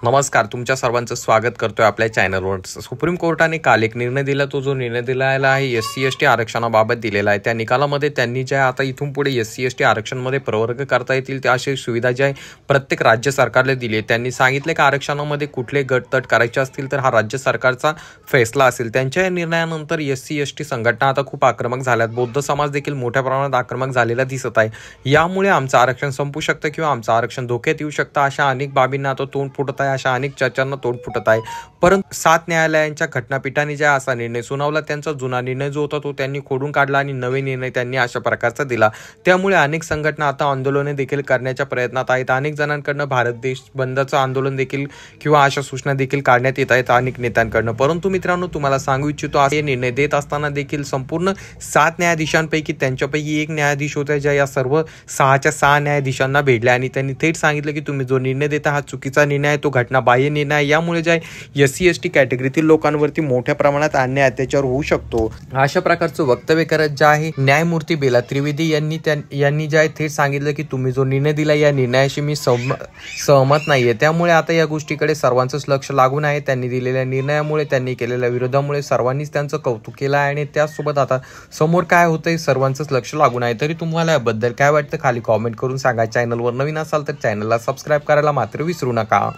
नमस्कार, तुमच्या सर्वांचं स्वागत करतोय आपल्या चॅनलवर। सुप्रीम कोर्टाने काल एक निर्णय दिला। तो जो निर्णय दिलेला आहे SC/ST आरक्षणाबाबत दिलेला आहे। त्या निकालामध्ये त्यांनी जे आता इथून पुढे SC/ST आरक्षणामध्ये प्रवर्ग करता येतील त्या अशी सुविधा जी आहे प्रत्येक राज्य सरकारला दिली आहे। त्यांनी सांगितले की आरक्षणामध्ये कुठले गटतट करायचे असतील तर हा राज्य सरकारचा फैसला असेल। त्यांच्या या निर्णयानंतर SC/ST संघटना आता खूप आक्रमक झाल्यात। बौद्ध समाज देखील मोठ्या प्रमाणात आक्रमक झालेला दिसत आहे। यामुळे आमचं आरक्षण संपू शकतं किंवा आमचं आरक्षण धोक्यात येऊ शकतं अशा अनेक बाबींना आता तोंड फुटत आहे। अशा अनेक चर्चांना तोंड फुटत आहे। परंतु 7 न्यायालयांच्या घटनापीठाने ज्या असा निर्णय सुनावला त्यांचा जुना निर्णय जो होता तो त्यांनी खोडून काढला आणि नवे निर्णय त्यांनी अशा प्रकारचा दिला। त्यामुळे अनेक संघटना आता आंदोलने देखील करण्याच्या प्रयत्नात आहेत। अनेक जणांकडून भारत देश बंदचं आंदोलन देखील किंवा अशा सूचना देखील काढण्यात येत आहेत अनेक नेत्यांकडून। परंतु मित्रांनो, तुम्हाला सांगू इच्छितो हे निर्णय देत असताना देखील संपूर्ण 7 न्यायाधीशांपैकी त्यांच्यापैकी एक न्यायाधीश होत्या ज्या या सर्व 6च्या 6 न्यायाधीशांना भेटल्या आणि त्यांनी थेट सांगितलं की तुम्ही जो निर्णय देता हा चुकीचा निर्णय आहे, तो घटनाबाह्य निर्णय आहे। यामुळे जे SC/ST कॅटेगरीतील लोकांवरती मोठ्या प्रमाणात अन्याय अत्याचार होऊ शकतो अशा प्रकारचं वक्तव्य करत जे आहे न्यायमूर्ती बेला त्रिवेदी यांनी जे आहे थेट सांगितलं की तुम्ही जो निर्णय दिला या निर्णयाशी मी सहमत नाहीये। त्यामुळे आता या गोष्टीकडे सर्वांचंच लक्ष लागून आहे। त्यांनी दिलेल्या निर्णयामुळे, त्यांनी केलेल्या विरोधामुळे सर्वांनीच त्यांचं कौतुक केलं आहे आणि त्याचसोबत आता समोर काय होतंय सर्वांचंच लक्ष लागून आहे। तरी तुम्हाला याबद्दल काय वाटतं खाली कॉमेंट करून सांगा। चॅनलवर नवीन असाल तर चॅनलला सबस्क्राईब करायला मात्र विसरू नका।